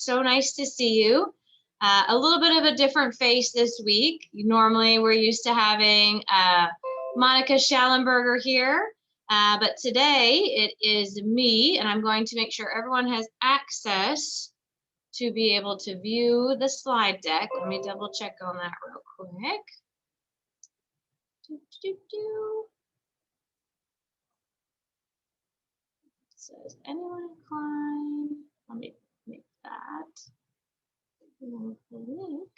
So nice to see you. A little bit of a different face this week. Normally, we're used to having Monica Schallenberger here, but today it is me, and I'm going to make sure everyone has access to be able to view the slide deck. Let me double check on that real quick. Says anyone inclined? Let me make that. The link.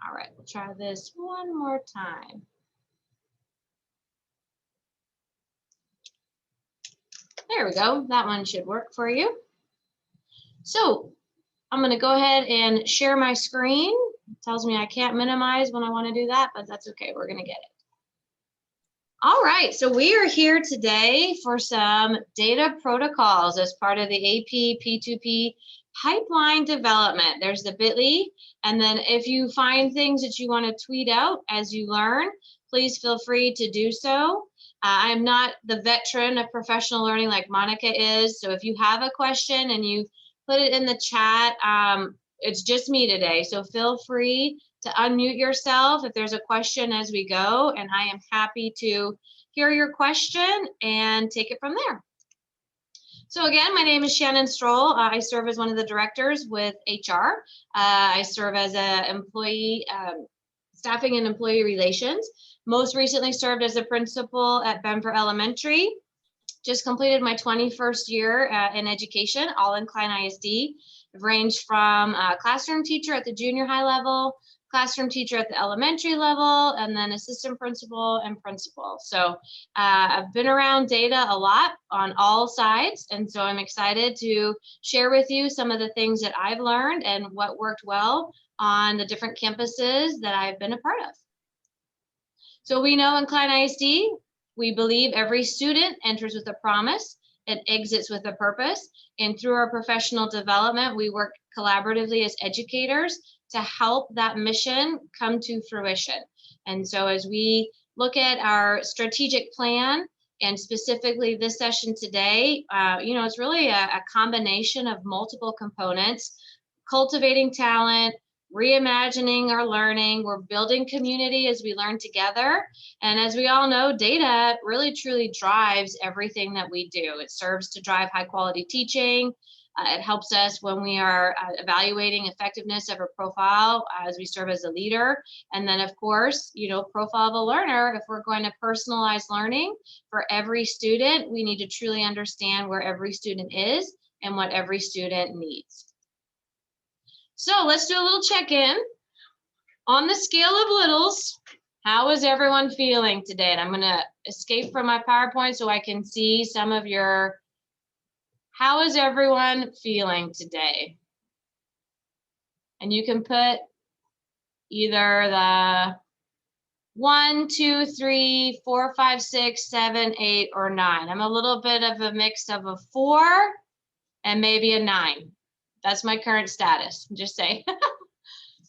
All right, we'll try this one more time. There we go. That one should work for you. So I'm going to go ahead and share my screen. It tells me I can't minimize when I want to do that, but that's okay. We're going to get it. All right, so we are here today for some data protocols as part of the AP P2P pipeline development. There's the bit.ly, and then if you find things that you want to tweet out as you learn, please feel free to do so. I'm not the veteran of professional learning like Monica is, so if you have a question and you put it in the chat, it's just me today, so feel free to unmute yourself if there's a question as we go, and I am happy to hear your question and take it from there. So again, my name is Shannon Stroll. I serve as one of the directors with HR. I serve as an employee staffing and employee relations. Most recently served as a principal at Benfer Elementary. Just completed my 21st year in education, all in Klein ISD. I've ranged from a classroom teacher at the junior high level, classroom teacher at the elementary level, and then assistant principal and principal. So I've been around data a lot on all sides, and so I'm excited to share with you some of the things that I've learned and what worked well on the different campuses that I've been a part of. So we know in Klein ISD, we believe every student enters with a promise and exits with a purpose. And through our professional development, we work collaboratively as educators to help that mission come to fruition. And so as we look at our strategic plan, and specifically this session today, it's really a combination of multiple components: cultivating talent, reimagining our learning, we're building community as we learn together. And as we all know, data really truly drives everything that we do. It serves to drive high quality teaching. It helps us when we are evaluating effectiveness of a profile as we serve as a leader. And then of course, profile of a learner. If we're going to personalize learning for every student, we need to truly understand where every student is and what every student needs. So let's do a little check-in. On the scale of littles, how is everyone feeling today? And I'm going to escape from my PowerPoint so I can see some of your, how is everyone feeling today? And you can put either the 1, 2, 3, 4, 5, 6, 7, 8, or 9. I'm a little bit of a mix of a 4 and maybe a 9. That's my current status. Just say,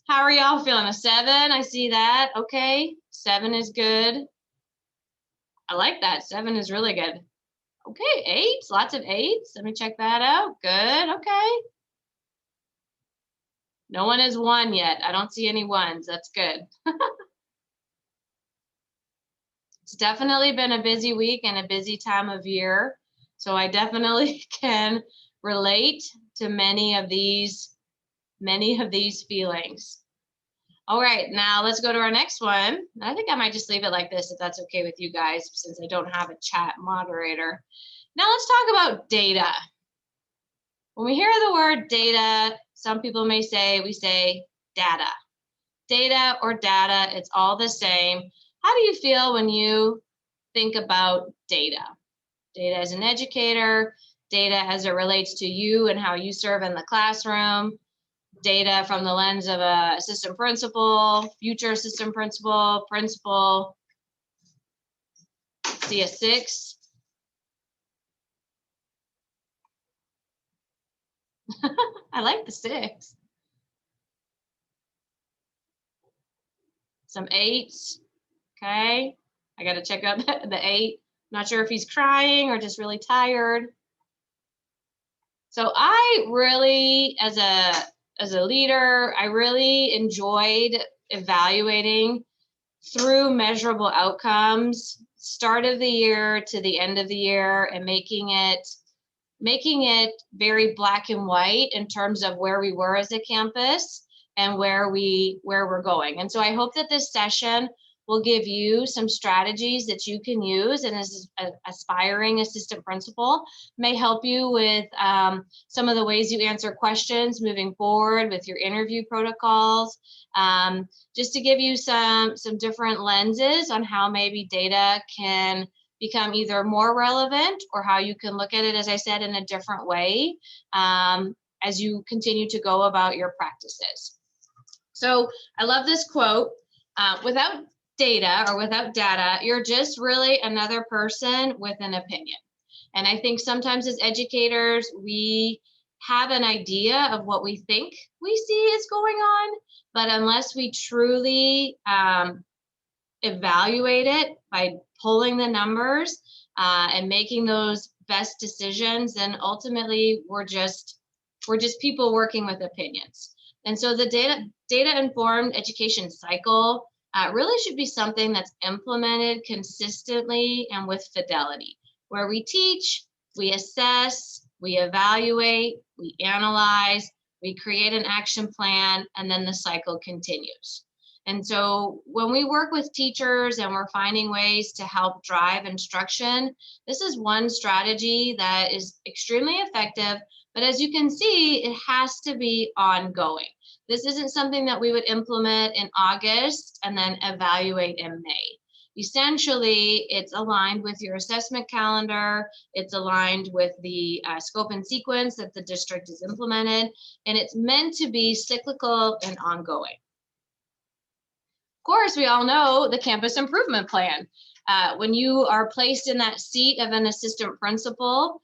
how are y'all feeling? A 7, I see that. Okay, 7 is good. I like that. 7 is really good. Okay, 8, lots of 8s. Let me check that out. Good, okay. No one is 1 yet. I don't see any 1s. That's good. It's definitely been a busy week and a busy time of year. So I definitely can relate to many of these feelings. All right, now let's go to our next one. I think I might just leave it like this if that's okay with you guys, since I don't have a chat moderator. Now let's talk about data. When we hear the word data, some people may say, we say data. Data or data, it's all the same. How do you feel when you think about data? Data as an educator, data as it relates to you and how you serve in the classroom, data from the lens of a assistant principal, future assistant principal, principal. See a 6. I like the 6. Some 8s. Okay. I got to check out the 8. Not sure if he's crying or just really tired. So I really, as a leader, I really enjoyed evaluating through measurable outcomes, start of the year to the end of the year, and making it very black and white in terms of where we were as a campus and where we're going. And so I hope that this session will give you some strategies that you can use, and as an aspiring assistant principal may help you with some of the ways you answer questions moving forward with your interview protocols, just to give you some different lenses on how maybe data can become either more relevant or how you can look at it, as I said, in a different way as you continue to go about your practices. So I love this quote, without data or without data, you're just really another person with an opinion. And I think sometimes as educators, we have an idea of what we think we see is going on, but unless we truly evaluate it by pulling the numbers and making those best decisions, then ultimately we're just people working with opinions. And so the data informed education cycle really should be something that's implemented consistently and with fidelity, where we teach, we assess, we evaluate, we analyze, we create an action plan, and then the cycle continues. And so when we work with teachers and we're finding ways to help drive instruction, this is one strategy that is extremely effective. But as you can see, it has to be ongoing. This isn't something that we would implement in August and then evaluate in May. Essentially, it's aligned with your assessment calendar, it's aligned with the scope and sequence that the district has implemented, and it's meant to be cyclical and ongoing. Of course, we all know the campus improvement plan. When you are placed in that seat of an assistant principal,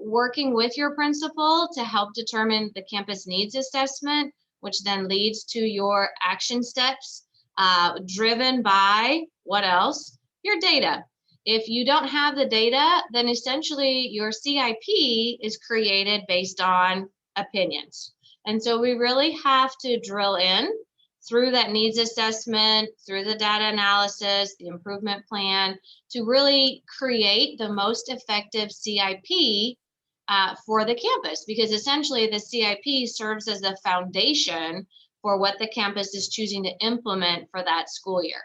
working with your principal to help determine the campus needs assessment, which then leads to your action steps, driven by what else? Your data. If you don't have the data, then essentially your CIP is created based on opinions. And so we really have to drill in through that needs assessment, through the data analysis, the improvement plan, to really create the most effective CIP for the campus, because essentially the CIP serves as the foundation for what the campus is choosing to implement for that school year.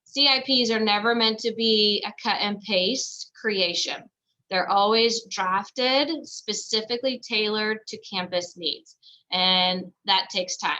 CIPs are never meant to be a cut and paste creation. They're always drafted, specifically tailored to campus needs, and that takes time.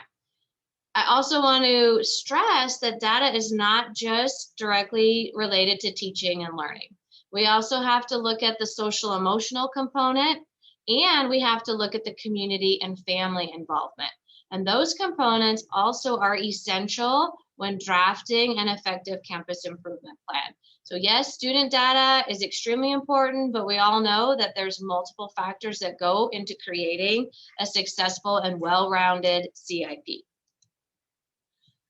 I also want to stress that data is not just directly related to teaching and learning. We also have to look at the social emotional component, and we have to look at the community and family involvement. And those components also are essential when drafting an effective campus improvement plan. So yes, student data is extremely important, but we all know that there's multiple factors that go into creating a successful and well-rounded CIP.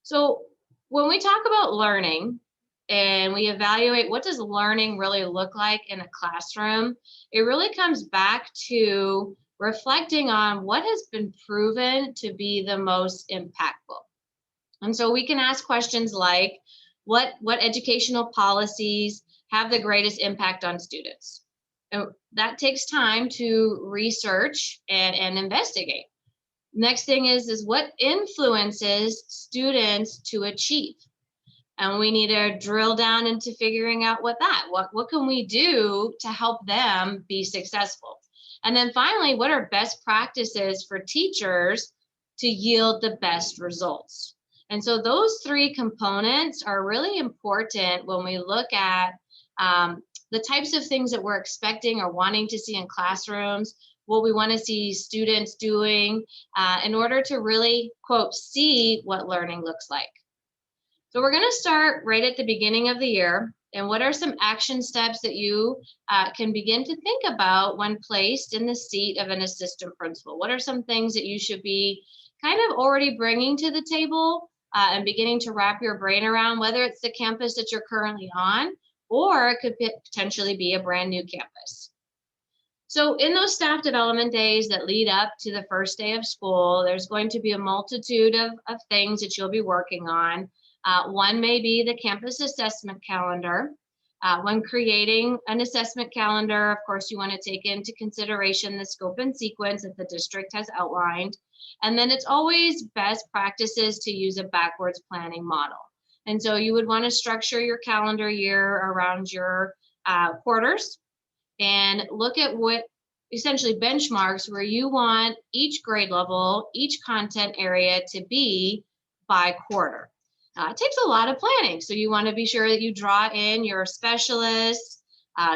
So when we talk about learning and we evaluate what does learning really look like in a classroom, it really comes back to reflecting on what has been proven to be the most impactful. And so we can ask questions like, what educational policies have the greatest impact on students? And that takes time to research and investigate. Next thing is what influences students to achieve? And we need to drill down into figuring out what can we do to help them be successful? And then finally, what are best practices for teachers to yield the best results? And so those three components are really important when we look at the types of things that we're expecting or wanting to see in classrooms, what we want to see students doing in order to really, quote, see what learning looks like. So we're going to start right at the beginning of the year. And what are some action steps that you can begin to think about when placed in the seat of an assistant principal? What are some things that you should be kind of already bringing to the table and beginning to wrap your brain around, whether it's the campus that you're currently on or it could potentially be a brand new campus. So in those staff development days that lead up to the first day of school, there's going to be a multitude of things that you'll be working on. One may be the campus assessment calendar. When creating an assessment calendar, of course, you want to take into consideration the scope and sequence that the district has outlined. And then it's always best practices to use a backwards planning model. And so you would want to structure your calendar year around your quarters and look at what essentially benchmarks where you want each grade level, each content area to be by quarter. It takes a lot of planning. So you want to be sure that you draw in your specialists.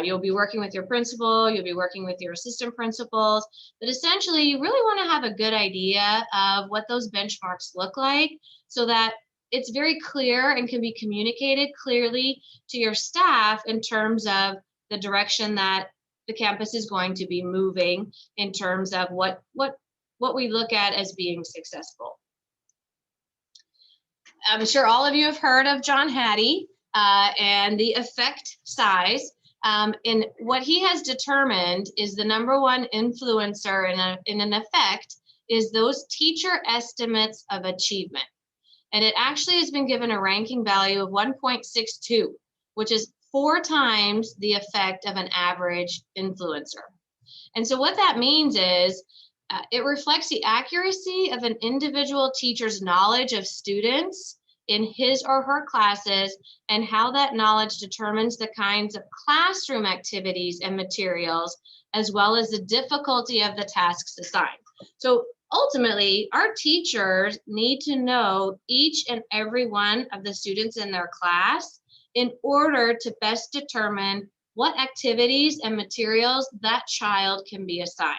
You'll be working with your principal, you'll be working with your assistant principals, but essentially you really want to have a good idea of what those benchmarks look like so that it's very clear and can be communicated clearly to your staff in terms of the direction that the campus is going to be moving in terms of what we look at as being successful. I'm sure all of you have heard of John Hattie and the effect size. And what he has determined is the #1 influencer in an effect is those teacher estimates of achievement. And it actually has been given a ranking value of 1.62, which is 4 times the effect of an average influencer. And so what that means is it reflects the accuracy of an individual teacher's knowledge of students in his or her classes and how that knowledge determines the kinds of classroom activities and materials, as well as the difficulty of the tasks assigned. So ultimately, our teachers need to know each and every one of the students in their class in order to best determine what activities and materials that child can be assigned.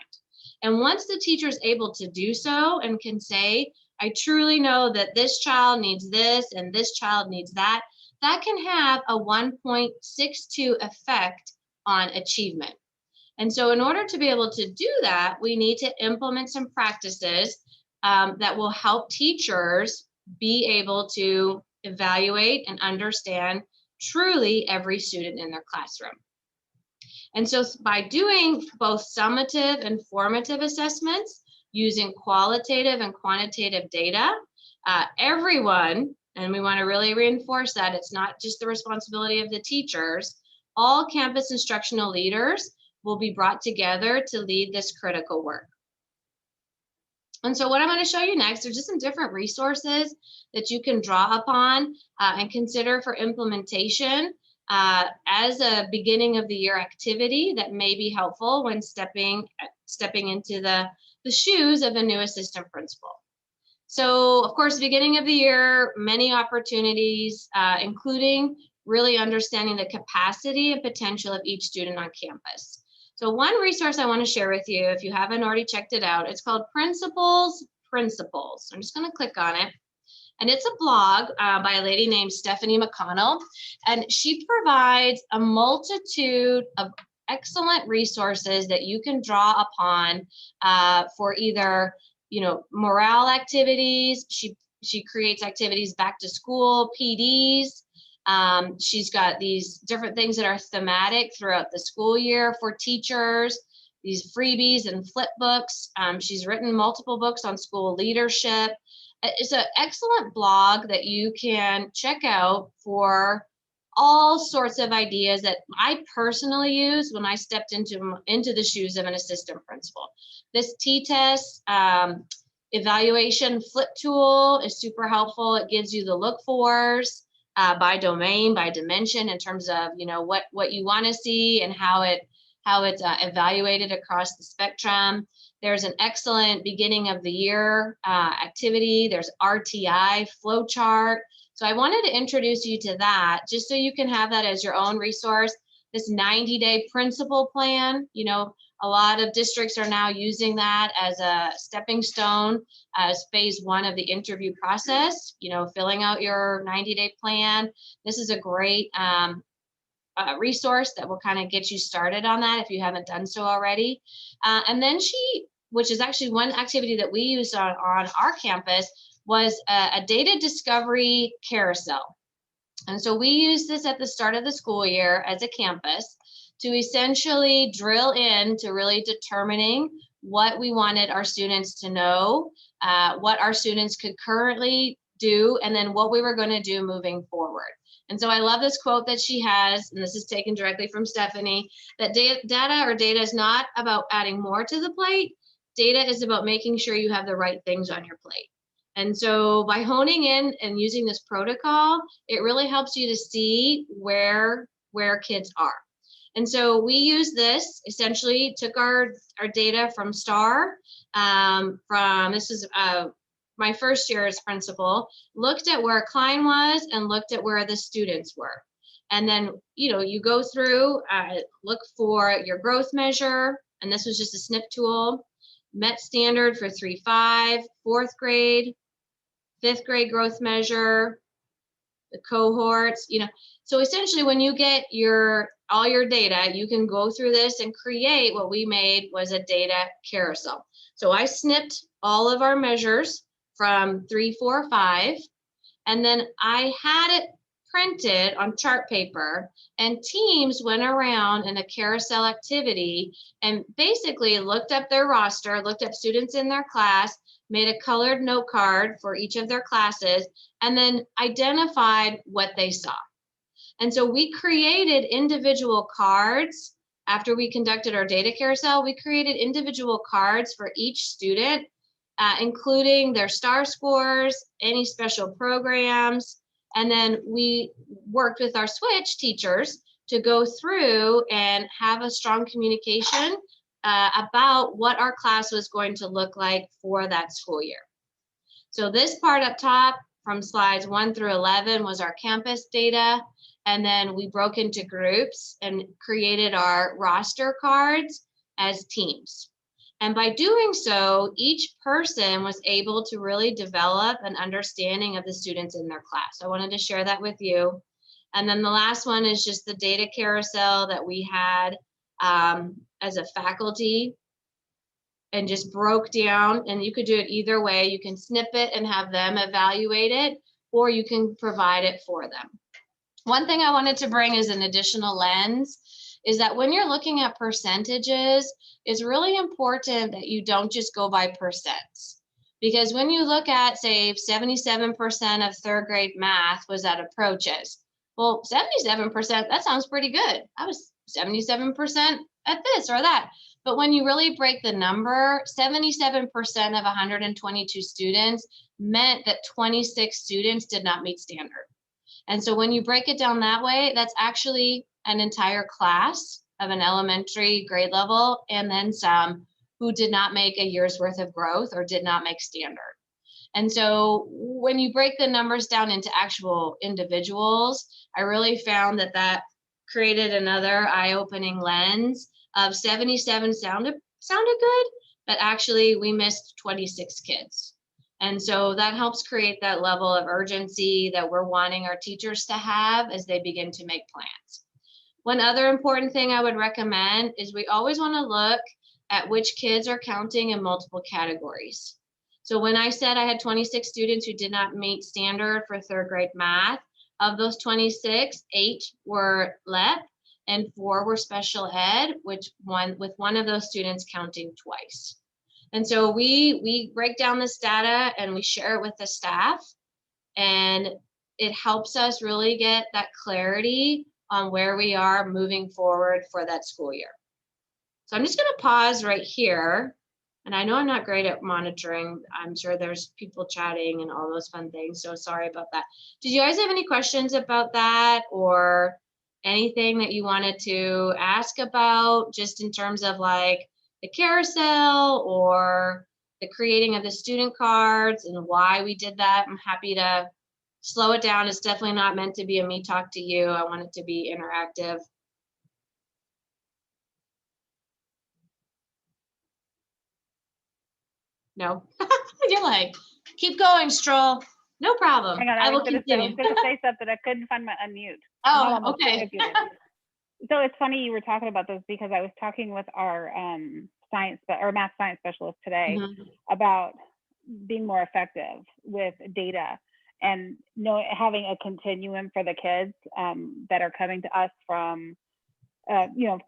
And once the teacher is able to do so and can say, I truly know that this child needs this and this child needs that, that can have a 1.62 effect on achievement. And so in order to be able to do that, we need to implement some practices that will help teachers be able to evaluate and understand truly every student in their classroom. And so by doing both summative and formative assessments, using qualitative and quantitative data, everyone, and we want to really reinforce that it's not just the responsibility of the teachers, all campus instructional leaders will be brought together to lead this critical work. And so what I'm going to show you next, there's just some different resources that you can draw upon and consider for implementation as a beginning of the year activity that may be helpful when stepping into the shoes of a new assistant principal. So of course, beginning of the year, many opportunities, including really understanding the capacity and potential of each student on campus. So one resource I want to share with you, if you haven't already checked it out, it's called Principals. I'm just going to click on it. And it's a blog by a lady named Stephanie McConnell. And she provides a multitude of excellent resources that you can draw upon for either, morale activities. She creates activities back to school, PDs. She's got these different things that are thematic throughout the school year for teachers, these freebies and flip books. She's written multiple books on school leadership. It's an excellent blog that you can check out for all sorts of ideas that I personally use when I stepped into the shoes of an assistant principal. This T-test evaluation flip tool is super helpful. It gives you the look-fors by domain, by dimension, in terms of what you want to see and how it's evaluated across the spectrum. There's an excellent beginning of the year activity. There's RTI flowchart. So I wanted to introduce you to that just so you can have that as your own resource. This 90-day principal plan, a lot of districts are now using that as a stepping stone as phase 1 of the interview process, filling out your 90-day plan. This is a great resource that will kind of get you started on that if you haven't done so already. And then which is actually one activity that we used on our campus, was a data discovery carousel. And so we use this at the start of the school year as a campus to essentially drill in to really determining what we wanted our students to know, what our students could currently do, and then what we were going to do moving forward. And so I love this quote that she has, and this is taken directly from Stephanie, that data is not about adding more to the plate. Data is about making sure you have the right things on your plate. And so by honing in and using this protocol, it really helps you to see where kids are. And so we use this, essentially took our data from STAR, this is my first year as principal, looked at where Klein was and looked at where the students were. And then, you go through, look for your growth measure, and this was just a SNP tool, met standard for 3-5, fourth grade, fifth grade growth measure, the cohorts, So essentially when you get all your data, you can go through this and create what we made was a data carousel. So I snipped all of our measures from 3, 4, 5, and then I had it printed on chart paper, and teams went around in a carousel activity and basically looked up their roster, looked up students in their class, made a colored note card for each of their classes, and then identified what they saw. And so we created individual cards. After we conducted our data carousel, we created individual cards for each student, including their STAR scores, any special programs, and then we worked with our switch teachers to go through and have a strong communication about what our class was going to look like for that school year. So this part up top from slides 1 through 11 was our campus data. And then we broke into groups and created our roster cards as teams. And by doing so, each person was able to really develop an understanding of the students in their class. I wanted to share that with you. And then the last one is just the data carousel that we had as a faculty, and just broke down, and you could do it either way. You can snip it and have them evaluate it, or you can provide it for them. One thing I wanted to bring as an additional lens is that when you're looking at percentages, it's really important that you don't just go by percents. Because when you look at, say, 77% of third grade math was at approaches. Well, 77%, that sounds pretty good. I was 77% at this or that. But when you really break the number, 77% of 122 students meant that 26 students did not meet standard. And so when you break it down that way, that's actually an entire class of an elementary grade level, and then some who did not make a year's worth of growth or did not make standard. And so when you break the numbers down into actual individuals, I really found that created another eye-opening lens of 77 sounded good, but actually we missed 26 kids. And so that helps create that level of urgency that we're wanting our teachers to have as they begin to make plans. One other important thing I would recommend is we always want to look at which kids are counting in multiple categories. So when I said I had 26 students who did not meet standard for third grade math, of those 26, 8 were LEP and 4 were special ed, with one of those students counting twice. And so we break down this data and we share it with the staff, and it helps us really get that clarity on where we are moving forward for that school year. So I'm just going to pause right here. And I know I'm not great at monitoring. I'm sure there's people chatting and all those fun things. So sorry about that. Did you guys have any questions about that, or anything that you wanted to ask about, just in terms of like the carousel or the creating of the student cards and why we did that? I'm happy to slow it down. It's definitely not meant to be a me talk to you. I want it to be interactive. No, you're like, keep going, Stroll. No problem. Hang on, I I will was going continue. to say something. I couldn't find my unmute. Oh, okay. So it's funny you were talking about this, because I was talking with our math science specialist today about being more effective with data. and having a continuum for the kids that are coming to us from,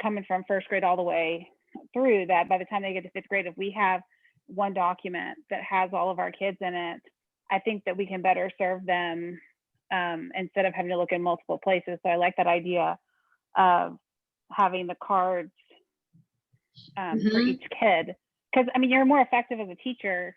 coming from first grade all the way through, that by the time they get to fifth grade, if we have one document that has all of our kids in it, I think that we can better serve them instead of having to look in multiple places. So I like that idea of having the cards for each kid, because I mean, you're more effective as a teacher,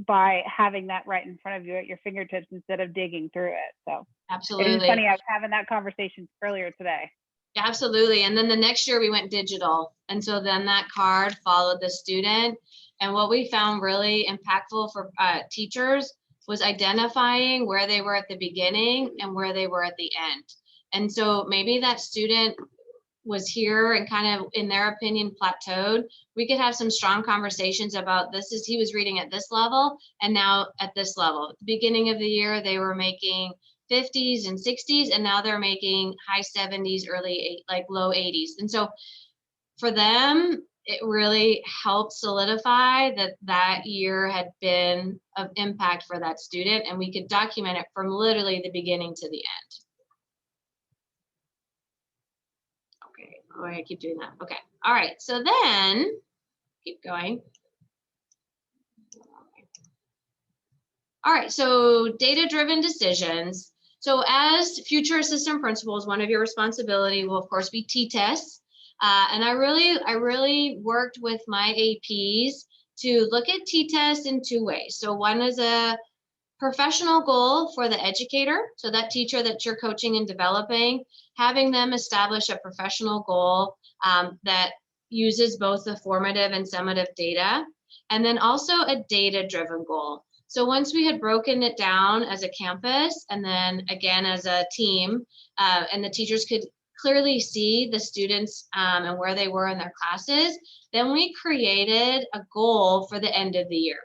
by having that right in front of you at your fingertips instead of digging through it. So Absolutely. It was funny, I was having that conversation earlier today. Absolutely. And then the next year we went digital. And so then that card followed the student. And what we found really impactful for teachers was identifying where they were at the beginning and where they were at the end. And so maybe that student was here and kind of, in their opinion, plateaued. We could have some strong conversations about he was reading at this level and now at this level. At the beginning of the year, they were making 50s and 60s, and now they're making high 70s, low 80s. And so for them, it really helped solidify that year had been of impact for that student, and we could document it from literally the beginning to the end. Okay, oh, I keep doing that. Okay, all right, so then keep going. All right, so data-driven decisions. So as future assistant principals, one of your responsibility will of course be T-tests. And I really worked with my APs to look at T-tests in two ways. So one is a professional goal for the educator. So that teacher that you're coaching and developing, having them establish a professional goal that uses both the formative and summative data. And then also a data-driven goal. So once we had broken it down as a campus and then again as a team, and the teachers could clearly see the students and where they were in their classes, then we created a goal for the end of the year.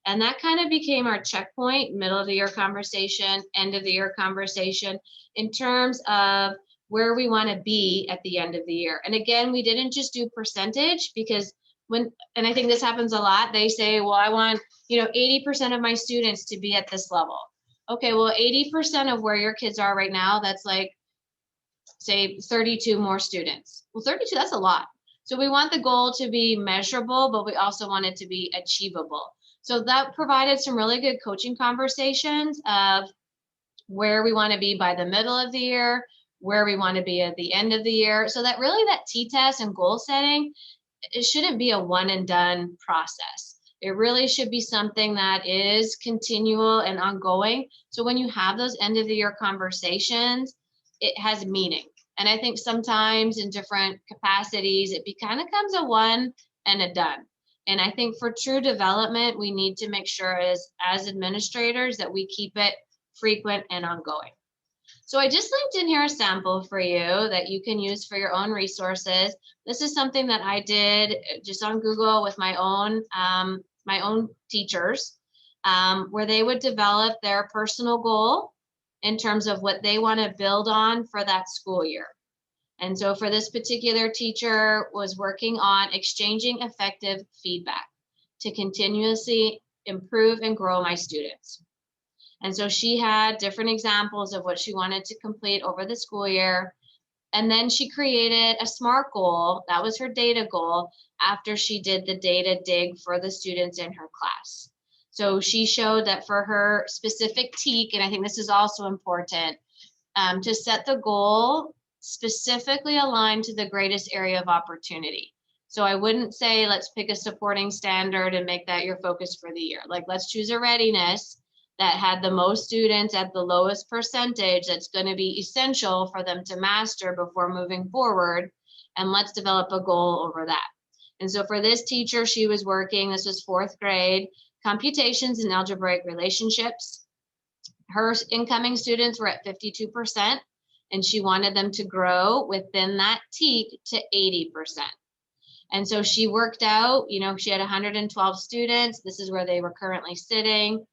And that kind of became our checkpoint, middle of the year conversation, end of the year conversation, in terms of where we want to be at the end of the year. And again, we didn't just do percentage, because and I think this happens a lot, they say, well, I want 80% of my students to be at this level. Okay, well, 80% of where your kids are right now, that's like, say 32 more students. Well, 32, that's a lot. So we want the goal to be measurable, but we also want it to be achievable. So that provided some really good coaching conversations of where we want to be by the middle of the year, where we want to be at the end of the year. So that really that T-test and goal setting, it shouldn't be a one and done process. It really should be something that is continual and ongoing. So when you have those end of the year conversations, it has meaning. And I think sometimes in different capacities, it kind of becomes a one and a done. And I think for true development, we need to make sure as administrators that we keep it frequent and ongoing. So I just linked in here a sample for you that you can use for your own resources. This is something that I did just on Google with my own teachers, where they would develop their personal goal in terms of what they want to build on for that school year. And so for this particular teacher was working on exchanging effective feedback to continuously improve and grow my students. And so she had different examples of what she wanted to complete over the school year. And then she created a SMART goal. That was her data goal after she did the data dig for the students in her class. So she showed that for her specific TEAC, and I think this is also important, to set the goal specifically aligned to the greatest area of opportunity. So I wouldn't say, let's pick a supporting standard and make that your focus for the year. Like, let's choose a readiness that had the most students at the lowest percentage that's going to be essential for them to master before moving forward. And let's develop a goal over that. And so for this teacher, she was working, this was 4th grade, computations and algebraic relationships. Her incoming students were at 52%, and she wanted them to grow within that TEAC to 80%. And so she worked out, she had 112 students. This is where they were currently sitting.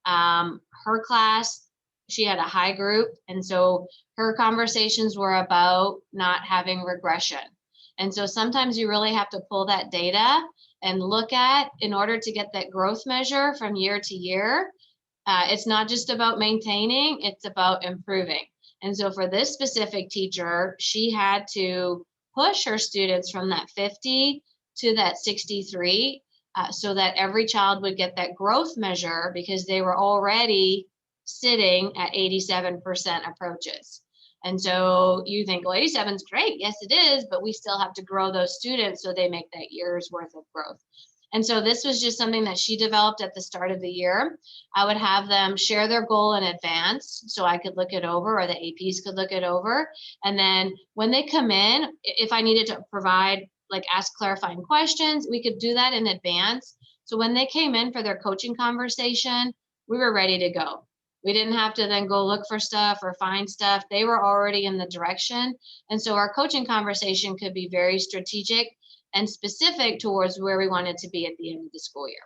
Her class, she had a high group. And so her conversations were about not having regression. And so sometimes you really have to pull that data and look at, in order to get that growth measure from year to year, It's not just about maintaining, it's about improving. And so for this specific teacher, she had to push her students from that 50 to that 63 so that every child would get that growth measure because they were already sitting at 87% approaches. And so you think, well, 87 is great. Yes, it is, but we still have to grow those students so they make that year's worth of growth. And so this was just something that she developed at the start of the year. I would have them share their goal in advance so I could look it over, or the APs could look it over. And then when they come in, if I needed to provide, like ask clarifying questions, we could do that in advance. So when they came in for their coaching conversation, we were ready to go. We didn't have to then go look for stuff or find stuff. They were already in the direction. And so our coaching conversation could be very strategic and specific towards where we wanted to be at the end of the school year.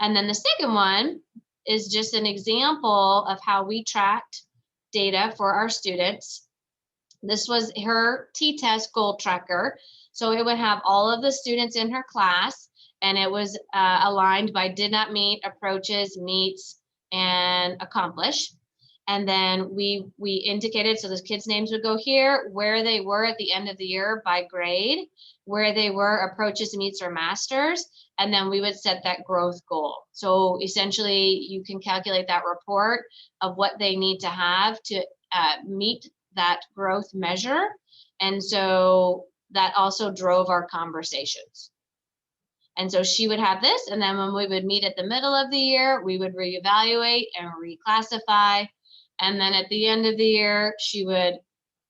And then the second one is just an example of how we tracked data for our students. This was her T-test goal tracker. So it would have all of the students in her class, and it was aligned by did not meet, approaches, meets, and accomplish. And then we indicated, so the kids' names would go here, where they were at the end of the year by grade, where they were approaches, meets, or masters, and then we would set that growth goal. So essentially, you can calculate that report of what they need to have to meet that growth measure. And so that also drove our conversations. And so she would have this, and then when we would meet at the middle of the year, we would reevaluate and reclassify. And then at the end of the year, she would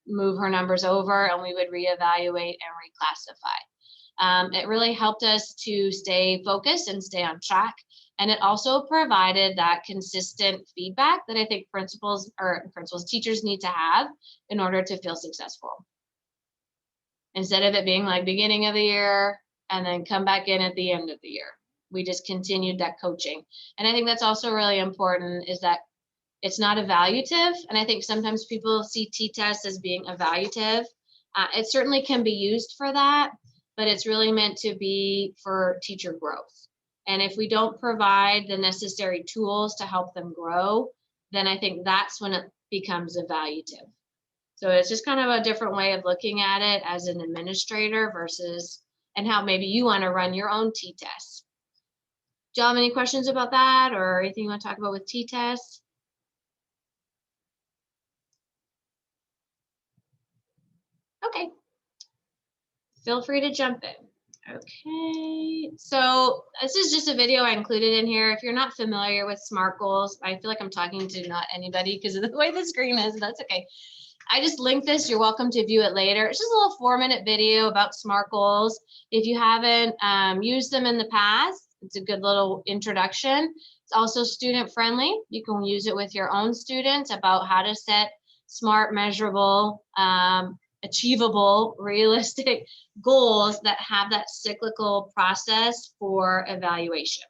move her numbers over and we would reevaluate and reclassify. It really helped us to stay focused and stay on track. And it also provided that consistent feedback that I think teachers need to have in order to feel successful. Instead of it being like beginning of the year and then come back in at the end of the year, we just continued that coaching. And I think that's also really important, is that it's not evaluative. And I think sometimes people see T-test as being evaluative. It certainly can be used for that, but it's really meant to be for teacher growth. And if we don't provide the necessary tools to help them grow, then I think that's when it becomes evaluative. So it's just kind of a different way of looking at it as an administrator versus, and how maybe you want to run your own T-test. Do y'all have any questions about that or anything you want to talk about with T-test? Okay, feel free to jump in. Okay, so this is just a video I included in here. If you're not familiar with SMART goals, I feel like I'm talking to not anybody because of the way the screen is. That's okay. I just linked this. You're welcome to view it later. It's just a little 4-minute video about SMART goals. If you haven't used them in the past, it's a good little introduction. It's also student friendly. You can use it with your own students about how to set SMART, measurable, achievable, realistic goals that have that cyclical process for evaluation.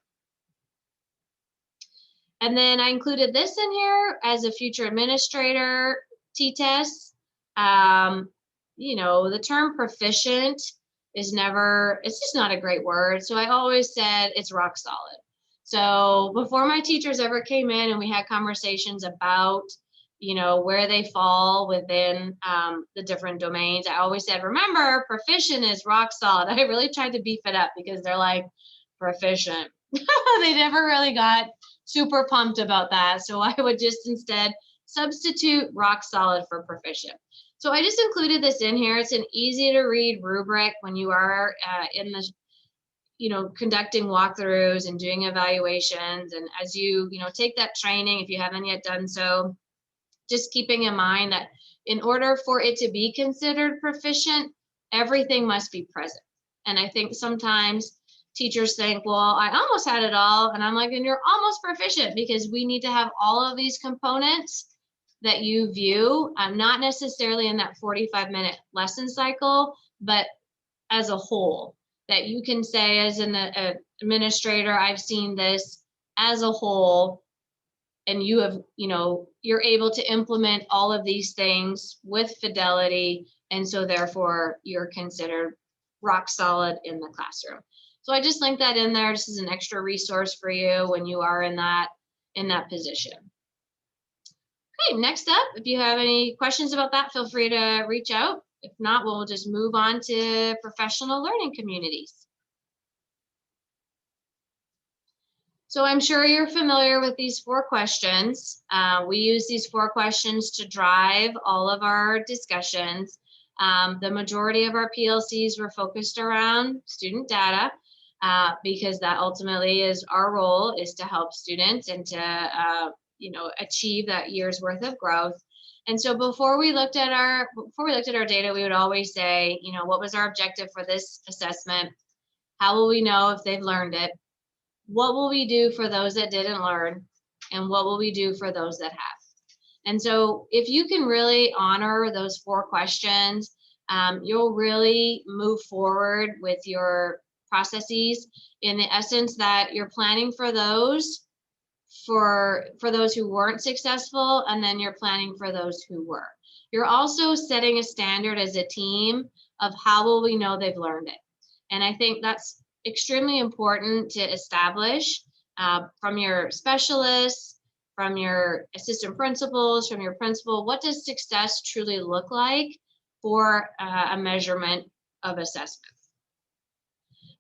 And then I included this in here as a future administrator T-test. You know, the term proficient is never, it's just not a great word. So I always said it's rock solid. So before my teachers ever came in and we had conversations about, you know, where they fall within the different domains, I always said, remember, proficient is rock solid. I really tried to beef it up because they're like, proficient. They never really got super pumped about that. So I would just instead substitute rock solid for proficient. So I just included this in here. It's an easy to read rubric when you are in the, you know, conducting walkthroughs and doing evaluations. And as you know, take that training, if you haven't yet done so, just keeping in mind that in order for it to be considered proficient, everything must be present. And I think sometimes teachers think, well, I almost had it all. And I'm like, and you're almost proficient, because we need to have all of these components that you view, not necessarily in that 45-minute lesson cycle, but as a whole, that you can say as an administrator, I've seen this as a whole, and you have, you know, you're able to implement all of these things with fidelity. And so therefore you're considered rock solid in the classroom. So I just linked that in there. This is an extra resource for you when you are in that position. Okay, next up, if you have any questions about that, feel free to reach out. If not, we'll just move on to professional learning communities. So I'm sure you're familiar with these 4 questions. We use these 4 questions to drive all of our discussions. The majority of our PLCs were focused around student data because that ultimately is our role, is to help students and to achieve that year's worth of growth. And so before we looked at our data, we would always say, what was our objective for this assessment? How will we know if they've learned it? What will we do for those that didn't learn? And what will we do for those that have? And so if you can really honor those 4 questions, you'll really move forward with your processes in the essence that you're planning for those for those who weren't successful, and then you're planning for those who were. You're also setting a standard as a team of how will we know they've learned it. And I think that's extremely important to establish from your specialists, from your assistant principals, from your principal. What does success truly look like for a measurement of assessment?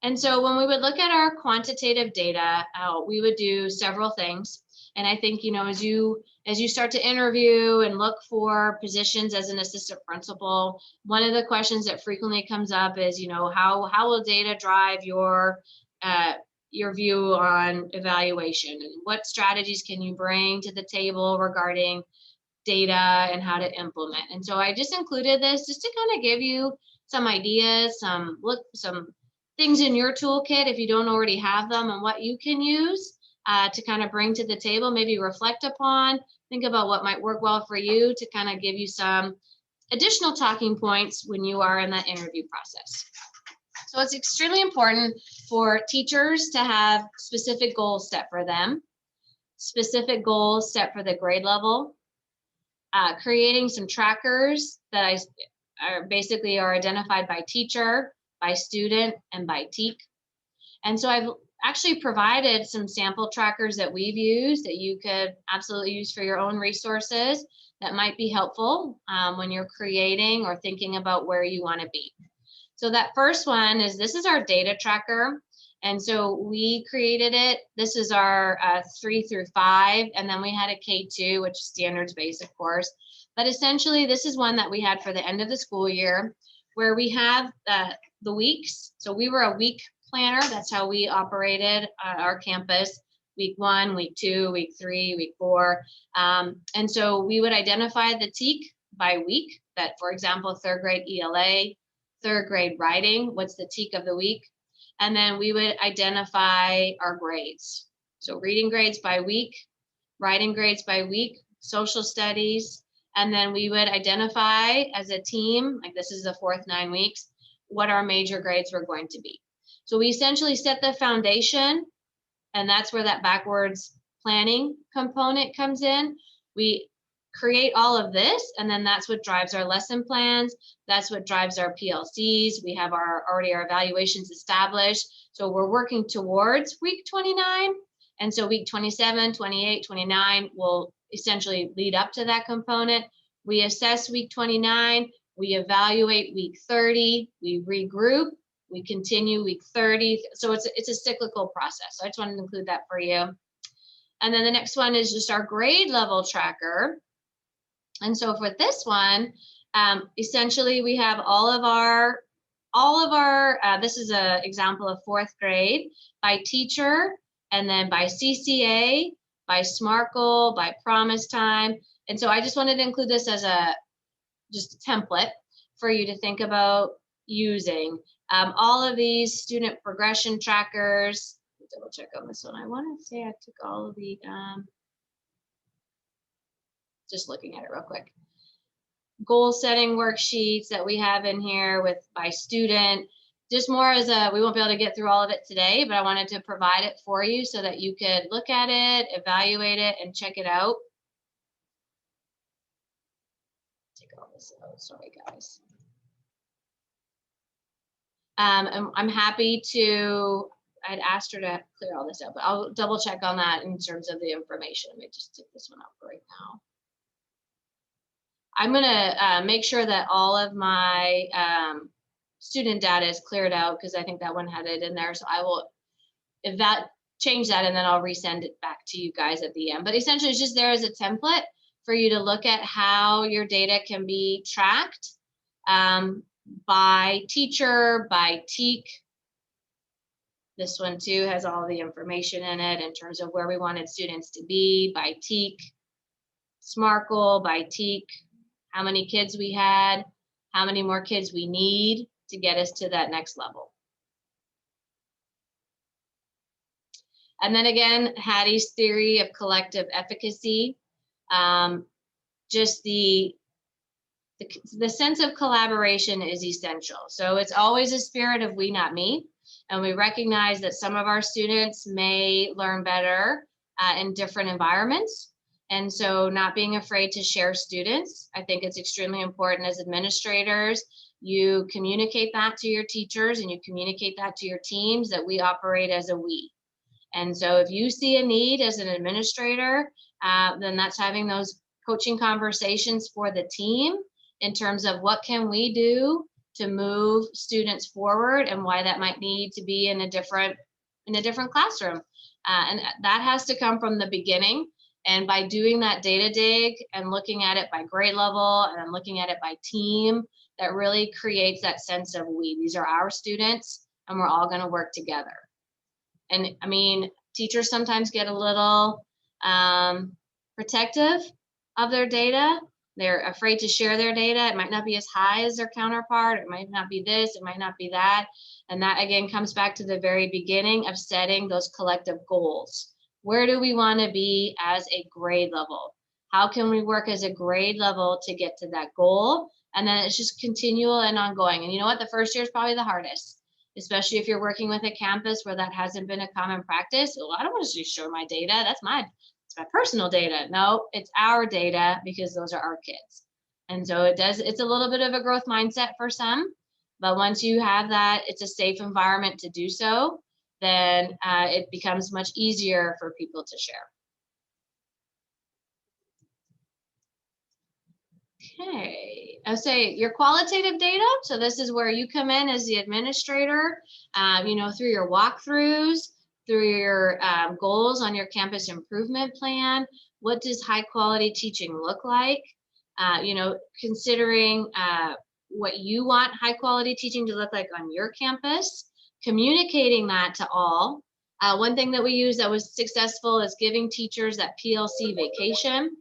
And so when we would look at our quantitative data, we would do several things. And I think, as you start to interview and look for positions as an assistant principal, one of the questions that frequently comes up is, how will data drive your view on evaluation? And what strategies can you bring to the table regarding data and how to implement? And so I just included this just to kind of give you some ideas, some things in your toolkit if you don't already have them, and what you can use to kind of bring to the table, maybe reflect upon, think about what might work well for you to kind of give you some additional talking points when you are in that interview process. So it's extremely important for teachers to have specific goals set for them, specific goals set for the grade level, creating some trackers that are identified by teacher, by student, and by TEAC. And so I've actually provided some sample trackers that we've used that you could absolutely use for your own resources that might be helpful when you're creating or thinking about where you want to be. So that first one this is our data tracker. And so we created it. This is our 3 through 5, and then we had a K2, which is standards-based, of course. But essentially, this is one that we had for the end of the school year, where we have the weeks. So we were a week planner. That's how we operated our campus. Week 1, week 2, week 3, week 4. And so we would identify the TEAC by week. That, for example, 3rd grade ELA, 3rd grade writing, what's the TEAC of the week? And then we would identify our grades. So reading grades by week, writing grades by week, social studies, and then we would identify as a team, like this is the 4th 9 weeks, what our major grades were going to be. So we essentially set the foundation, and that's where that backwards planning component comes in. We create all of this, and then that's what drives our lesson plans. That's what drives our PLCs. We have already our evaluations established. So we're working towards week 29. And so week 27, 28, 29 will essentially lead up to that component. We assess week 29. We evaluate week 30. We regroup. We continue week 30. So it's a cyclical process. So I just wanted to include that for you. And then the next one is just our grade level tracker. And so for this one, essentially we have all of our, this is an example of 4th grade by teacher, and then by CCA, by SMART goal, by promise time. And so I just wanted to include this as just a template for you to think about using. All of these student progression trackers, double check on this one. I want to say I took all of the, just looking at it real quick. Goal setting worksheets that we have in here by student, just more as we won't be able to get through all of it today, but I wanted to provide it for you so that you could look at it, evaluate it, and check it out. Take all this out, sorry guys. I'm happy to I'd asked her to clear all this up, but I'll double check on that in terms of the information. Let me just take this one up right now. I'm gonna make sure that all of my student data is cleared out because I think that one had it in there. So I will change that and then I'll resend it back to you guys at the end. But essentially it's just there as a template for you to look at how your data can be tracked by teacher, by TEK. This one too has all the information in it in terms of where we wanted students to be, by TEK, SMARCL, by TEK, how many kids we had, how many more kids we need to get us to that next level. And then again, Hattie's theory of collective efficacy, just the sense of collaboration is essential. So it's always a spirit of we, not me. And we recognize that some of our students may learn better in different environments. And so not being afraid to share students, I think it's extremely important as administrators. You communicate that to your teachers and you communicate that to your teams that we operate as a we. And so if you see a need as an administrator, then that's having those coaching conversations for the team in terms of what can we do to move students forward and why that might need to be in a different classroom. And that has to come from the beginning. And by doing that data dig and looking at it by grade level and then looking at it by team, that really creates that sense of we. These are our students and we're all going to work together. And I mean, teachers sometimes get a little protective of their data. They're afraid to share their data. It might not be as high as their counterpart. It might not be this, it might not be that. And that again comes back to the very beginning of setting those collective goals. Where do we want to be as a grade level? How can we work as a grade level to get to that goal? And then it's just continual and ongoing. And you know what? The first year is probably the hardest, especially if you're working with a campus where that hasn't been a common practice. Well, I don't want to just show my data. It's my personal data. No, it's our data because those are our kids. And so it's a little bit of a growth mindset for some, but once you have that, it's a safe environment to do so, then it becomes much easier for people to share. Okay, I'll say your qualitative data. So this is where you come in as the administrator, through your walkthroughs, through your goals on your campus improvement plan. What does high quality teaching look like? Considering what you want high quality teaching to look like on your campus, communicating that to all. One thing that we use that was successful is giving teachers that PLC vacation.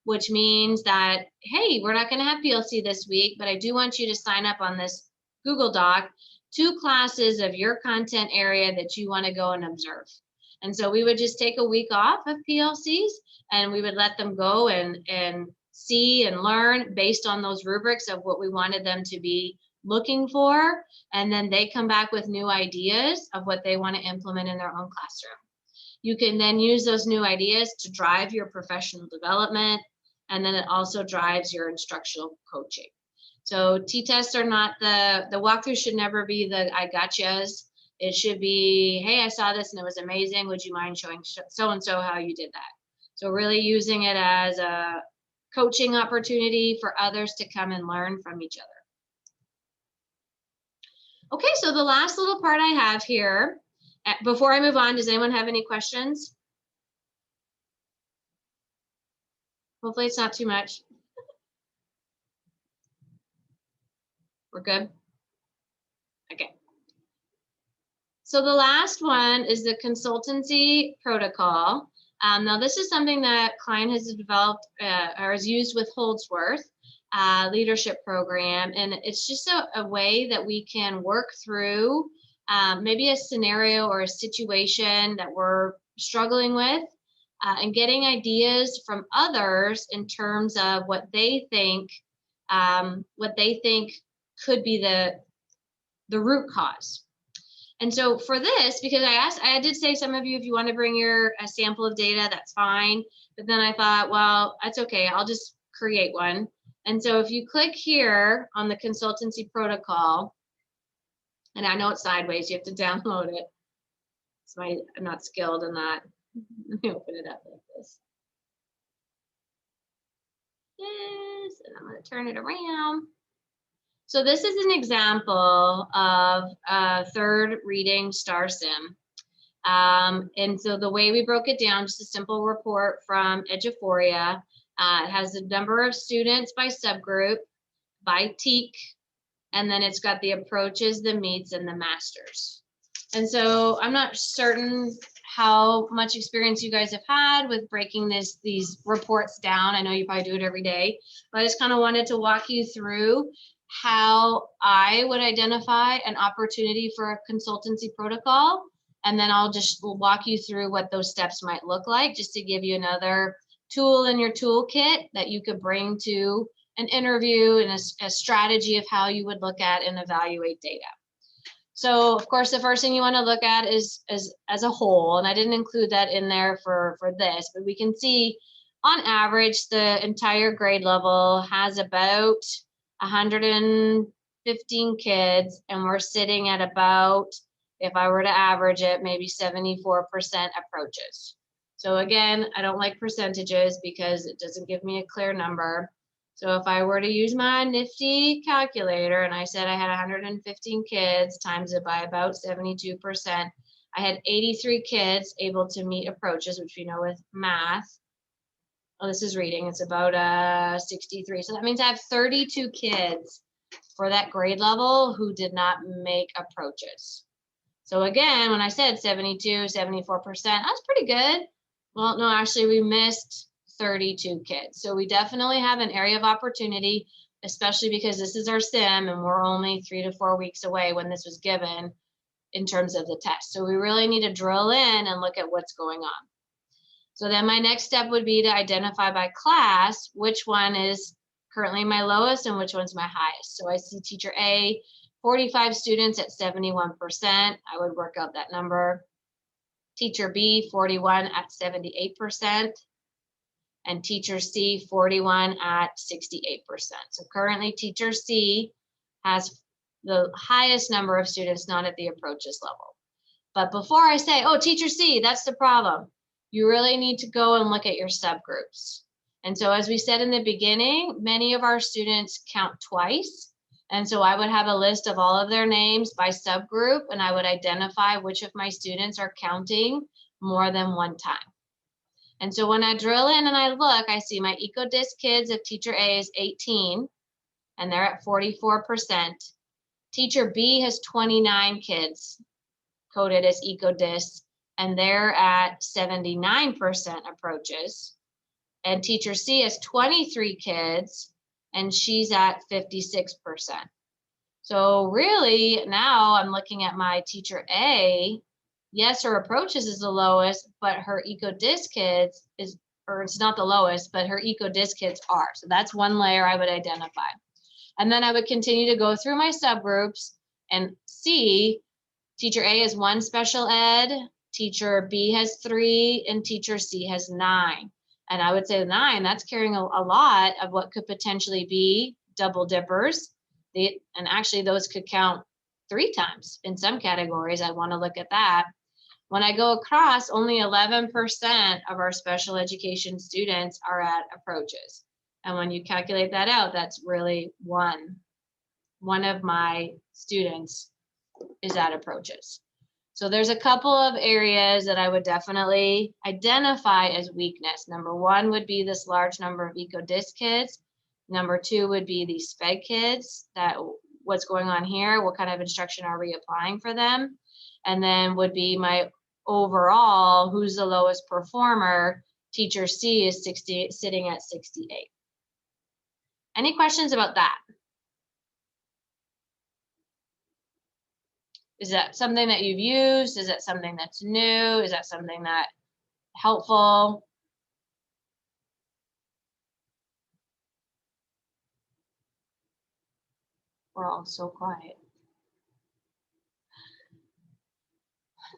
Which means that, hey, we're not going to have PLC this week, but I do want you to sign up on this Google Doc 2 classes of your content area that you want to go and observe. And so we would just take a week off of PLCs and we would let them go and see and learn based on those rubrics of what we wanted them to be looking for. And then they come back with new ideas of what they want to implement in their own classroom. You can then use those new ideas to drive your professional development. And then it also drives your instructional coaching. So T-tests are not the walkthrough should never be the I gotchas. It should be, hey, I saw this and it was amazing. Would you mind showing so-and-so how you did that? So really using it as a coaching opportunity for others to come and learn from each other. Okay, so the last little part I have here, before I move on, does anyone have any questions? Hopefully it's not too much. We're good? Okay. So the last one is the consultancy protocol. Now this is something that Klein has developed or has used with Holdsworth leadership program. And it's just a way that we can work through maybe a scenario or a situation that we're struggling with. And getting ideas from others in terms of what they think could be the root cause. And so for this, because I did say some of you, if you want to bring a sample of data, that's fine. But then I thought, well, that's okay. I'll just create one. And so if you click here on the consultancy protocol, And I know it's sideways, you have to download it. So I'm not skilled in that. Let me open it up like this. Yes, and I'm going to turn it around. So this is an example of a third reading star sim. And so the way we broke it down, just a simple report from Eduphoria. It has the number of students by subgroup, by TEAC, and then it's got the approaches, the meets, and the masters. And so I'm not certain how much experience you guys have had with breaking these reports down. I know you probably do it every day, but I just kind of wanted to walk you through how I would identify an opportunity for a consultancy protocol. And then I'll just walk you through what those steps might look like, just to give you another tool in your toolkit that you could bring to an interview and a strategy of how you would look at and evaluate data. So of course, the first thing you want to look at is as a whole, and I didn't include that in there for this, but we can see on average, the entire grade level has about 115 kids, and we're sitting at about, if I were to average it, maybe 74% approaches. So again, I don't like percentages because it doesn't give me a clear number. So if I were to use my nifty calculator and I said I had 115 kids, times it by about 72%, I had 83 kids able to meet approaches, which we know with math. Oh, this is reading. It's about 63. So that means I have 32 kids for that grade level who did not make approaches. So again, when I said 72, 74%, that's pretty good. Well, no, actually we missed 32 kids. So we definitely have an area of opportunity, especially because this is our sim and we're only 3 to 4 weeks away when this was given in terms of the test. So we really need to drill in and look at what's going on. So then my next step would be to identify by class which one is currently my lowest and which one's my highest. So I see teacher A, 45 students at 71%. I would work out that number. Teacher B, 41 at 78%. And teacher C, 41 at 68%. So currently teacher C has the highest number of students not at the approaches level. But before I say, oh, teacher C, that's the problem, you really need to go and look at your subgroups. And so as we said in the beginning, many of our students count twice. And so I would have a list of all of their names by subgroup, and I would identify which of my students are counting more than one time. And so when I drill in and I look, I see my EcoDisc kids of teacher A is 18, and they're at 44%. Teacher B has 29 kids coded as EcoDisc, and they're at 79% approaches. And teacher C has 23 kids, and she's at 56%. So really now I'm looking at my teacher A. Yes, her approaches is the lowest, but her EcoDisc kids is, or it's not the lowest, but her EcoDisc kids are. So that's one layer I would identify. And then I would continue to go through my subgroups and see teacher A has 1 special ed, teacher B has 3, and teacher C has 9. And I would say 9, that's carrying a lot of what could potentially be double dippers. And actually those could count 3 times in some categories. I want to look at that. When I go across, only 11% of our special education students are at approaches. And when you calculate that out, that's really one of my students is at approaches. So there's a couple of areas that I would definitely identify as weakness. Number 1 would be this large number of EcoDisc kids. Number 2 would be these SPED kids, that what's going on here, what kind of instruction are we applying for them? And then would be my overall, who's the lowest performer? Teacher C is sitting at 68. Any questions about that? Is that something that you've used? Is that something that's new? Is that something that helpful? We're all so quiet.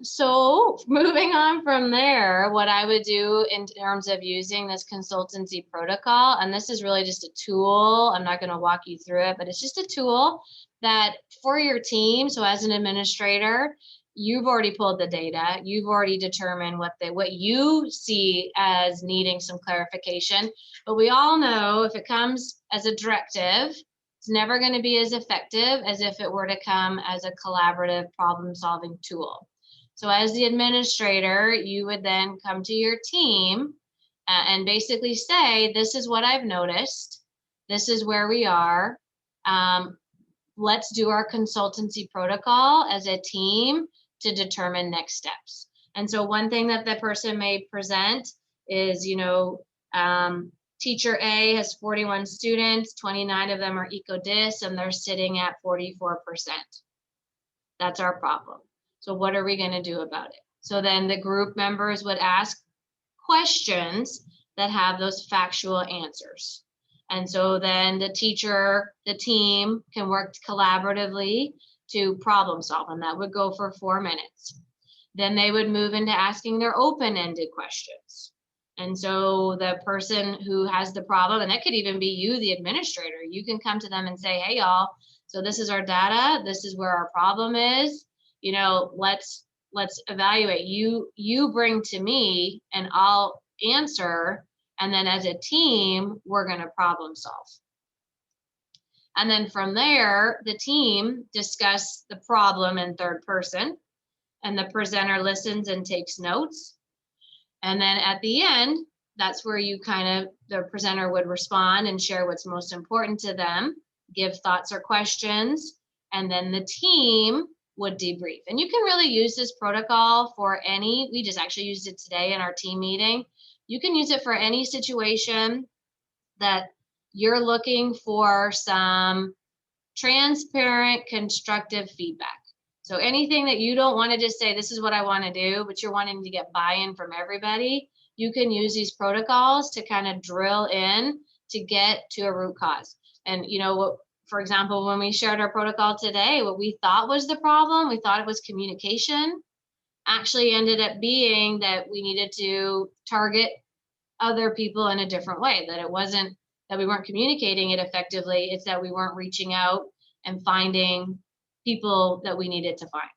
So moving on from there, what I would do in terms of using this consultancy protocol, and this is really just a tool, I'm not going to walk you through it, but it's just a tool that for your team. So as an administrator, you've already pulled the data, you've already determined what you see as needing some clarification. But we all know if it comes as a directive, it's never going to be as effective as if it were to come as a collaborative problem-solving tool. So as the administrator, you would then come to your team and basically say, this is what I've noticed. This is where we are. Let's do our consultancy protocol as a team to determine next steps. And so one thing that the person may present is, teacher A has 41 students, 29 of them are EcoDis, and they're sitting at 44%. That's our problem. So what are we going to do about it? So then the group members would ask questions that have those factual answers. And so then the team can work collaboratively to problem solve, and that would go for 4 minutes. Then they would move into asking their open-ended questions. And so the person who has the problem, and that could even be you, the administrator, you can come to them and say, hey, y'all, so this is our data. This is where our problem is. Let's evaluate. You bring to me and I'll answer. And then as a team, we're going to problem solve. And then from there, the team discuss the problem in third person, and the presenter listens and takes notes. And then at the end, that's where the presenter would respond and share what's most important to them, give thoughts or questions, and then the team would debrief. And you can really use this protocol for we just actually used it today in our team meeting. You can use it for any situation that you're looking for some transparent, constructive feedback. So anything that you don't want to just say, this is what I want to do, but you're wanting to get buy-in from everybody, you can use these protocols to kind of drill in to get to a root cause. And for example, when we shared our protocol today, what we thought was the problem, we thought it was communication, actually ended up being that we needed to target other people in a different way, that it wasn't that we weren't communicating it effectively, it's that we weren't reaching out and finding people that we needed to find.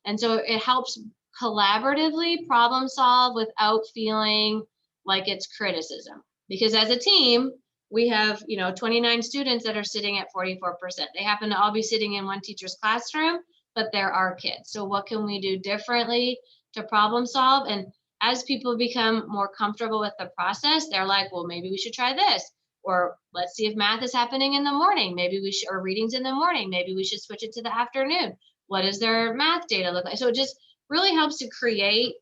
And so it helps collaboratively problem solve without feeling like it's criticism. Because as a team, we have 29 students that are sitting at 44%. They happen to all be sitting in one teacher's classroom, but they're our kids. So what can we do differently to problem solve? And as people become more comfortable with the process, they're like, well, maybe we should try this. Or let's see if math is happening in the morning. Maybe we should, or readings in the morning. Maybe we should switch it to the afternoon. What does their math data look like? So it just really helps to create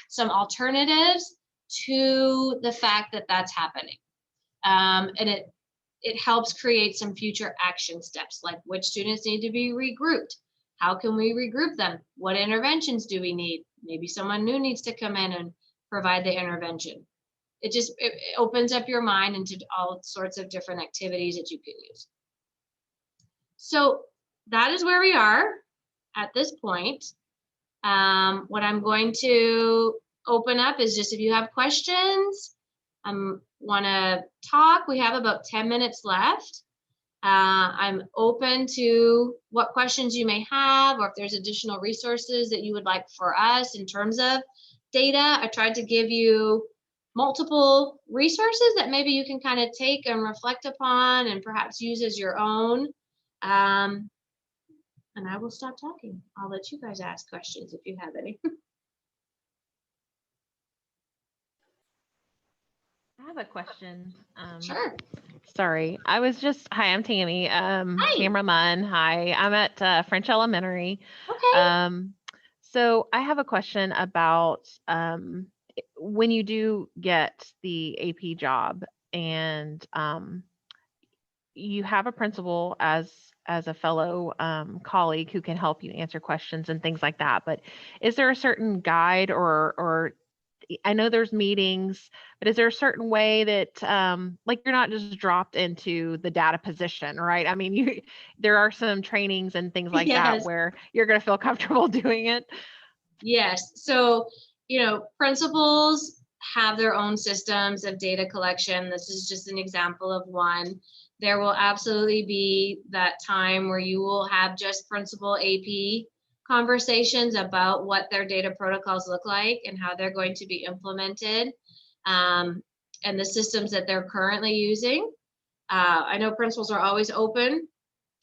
some alternatives to the fact that that's happening. And it helps create some future action steps, like which students need to be regrouped. How can we regroup them? What interventions do we need? Maybe someone new needs to come in and provide the intervention. It opens up your mind into all sorts of different activities that you can use. So that is where we are at this point. What I'm going to open up is just if you have questions, want to talk, we have about 10 minutes left. I'm open to what questions you may have, or if there's additional resources that you would like for us in terms of data. I tried to give you multiple resources that maybe you can kind of take and reflect upon and perhaps use as your own. And I will stop talking. I'll let you guys ask questions if you have any. I have a question. Sure. Sorry, hi, I'm Tammy. Tamara Munn. Hi, I'm at French Elementary. Okay. So I have a question about when you do get the AP job and you have a principal as a fellow colleague who can help you answer questions and things like that. But is there a certain guide or I know there's meetings, but is there a certain way that like you're not just dropped into the data position, right? I mean, there are some trainings and things like that Yes. where you're going to feel comfortable doing it. Yes. So, principals have their own systems of data collection. This is just an example of one. There will absolutely be that time where you will have just principal AP conversations about what their data protocols look like and how they're going to be implemented, and the systems that they're currently using. I know principals are always open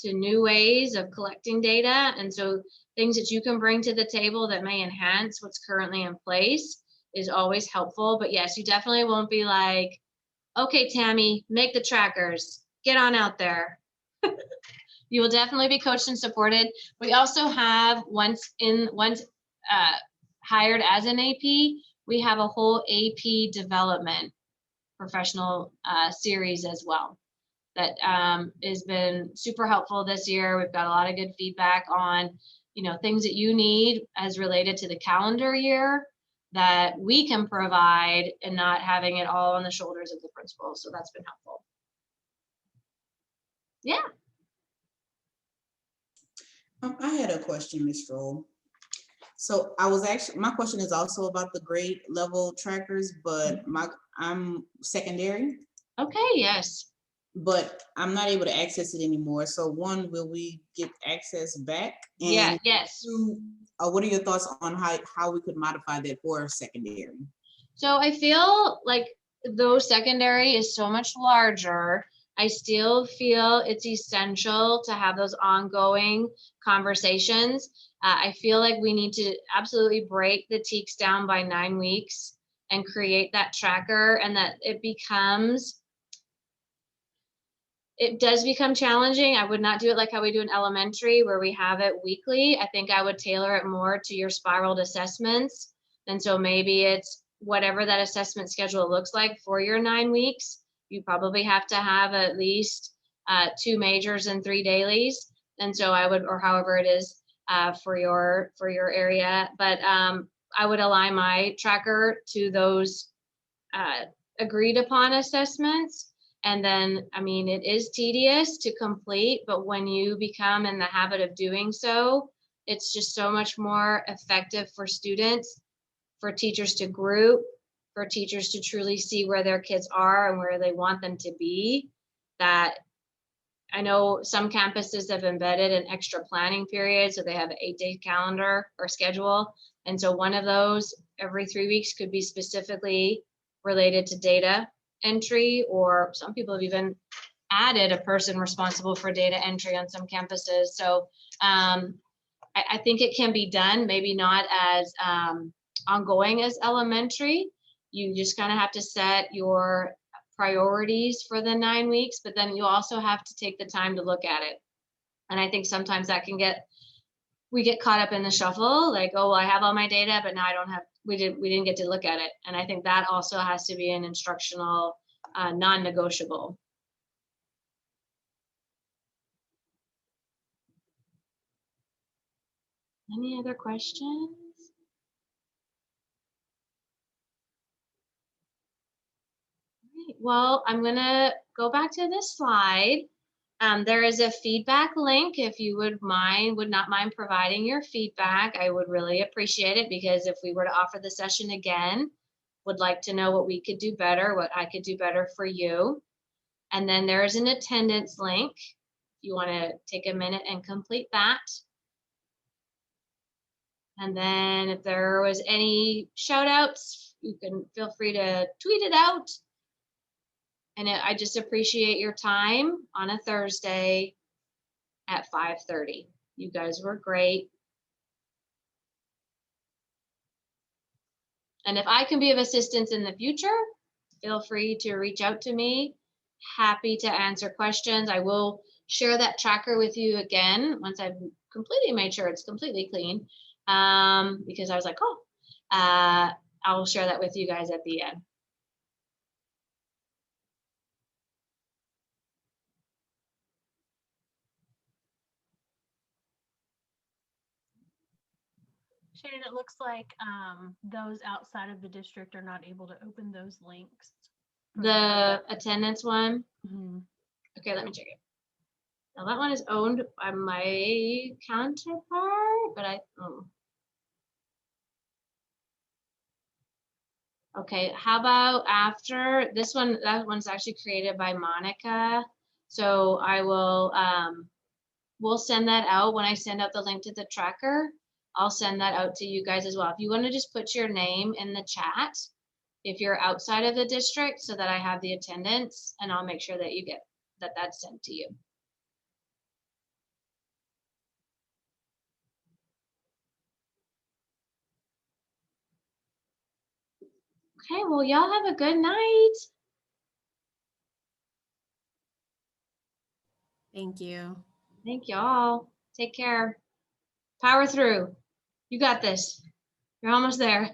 to new ways of collecting data. And so things that you can bring to the table that may enhance what's currently in place is always helpful. But yes, you definitely won't be like, okay, Tammy, make the trackers, get on out there. You will definitely be coached and supported. We also have once hired as an AP, we have a whole AP development professional series as well that has been super helpful this year. We've got a lot of good feedback on, things that you need as related to the calendar year that we can provide and not having it all on the shoulders of the principal. So that's been helpful. Yeah. I had a question, Ms. Stroll. So my question is also about the grade level trackers, but I'm secondary, Okay. Yes. but I'm not able to access it anymore. So one, will we get access back? Yeah. And Yes. two, what are your thoughts on how we could modify that for secondary? So I feel like though secondary is so much larger, I still feel it's essential to have those ongoing conversations. I feel like we need to absolutely break the TEKS down by 9 weeks and create that tracker, and that it does become challenging. I would not do it like how we do in elementary where we have it weekly. I think I would tailor it more to your spiraled assessments. And so maybe it's whatever that assessment schedule looks like for your 9 weeks. You probably have to have at least 2 majors and 3 dailies. And so I would, or however it is for your area. But I would align my tracker to those agreed upon assessments. And then, I mean, it is tedious to complete, but when you become in the habit of doing so, it's just so much more effective for students, for teachers to group, for teachers to truly see where their kids are and where they want them to be. That I know some campuses have embedded an extra planning period, so they have an 8-day calendar or schedule. And so one of those every 3 weeks could be specifically related to data entry, or some people have even added a person responsible for data entry on some campuses. So I think it can be done, maybe not as ongoing as elementary. You just kind of have to set your priorities for the 9 weeks, but then you also have to take the time to look at it. And I think sometimes that we get caught up in the shuffle, like, oh, well, I have all my data, but now I don't have, we didn't get to look at it. And I think that also has to be an instructional non-negotiable. Any other questions? Right. Well, I'm gonna go back to this slide. There is a feedback link. If you would not mind providing your feedback, I would really appreciate it, because if we were to offer the session again, would like to know what we could do better, what I could do better for you. And then there is an attendance link. If you want to take a minute and complete that. And then if there was any shout outs, you can feel free to tweet it out. And I just appreciate your time on a Thursday at 5:30. You guys were great. And if I can be of assistance in the future, feel free to reach out to me. Happy to answer questions. I will share that tracker with you again once I've completely made sure it's completely clean, because I was like, oh, I'll share that with you guys at the end. Shannon, it looks like those outside of the district are not able to open those links. The attendance one. Mm-hmm. Okay, let me check it. Now that one is owned by my counterpart, but Okay, how about after this one? That one's actually created by Monica. So I will, we'll send that out when I send out the link to the tracker. I'll send that out to you guys as well. If you want to just put your name in the chat, if you're outside of the district, so that I have the attendance, and I'll make sure that you get that that's sent to you. Okay, well, y'all have a good night. Thank you. Thank y'all. Take care. Power through. You got this. You're almost there.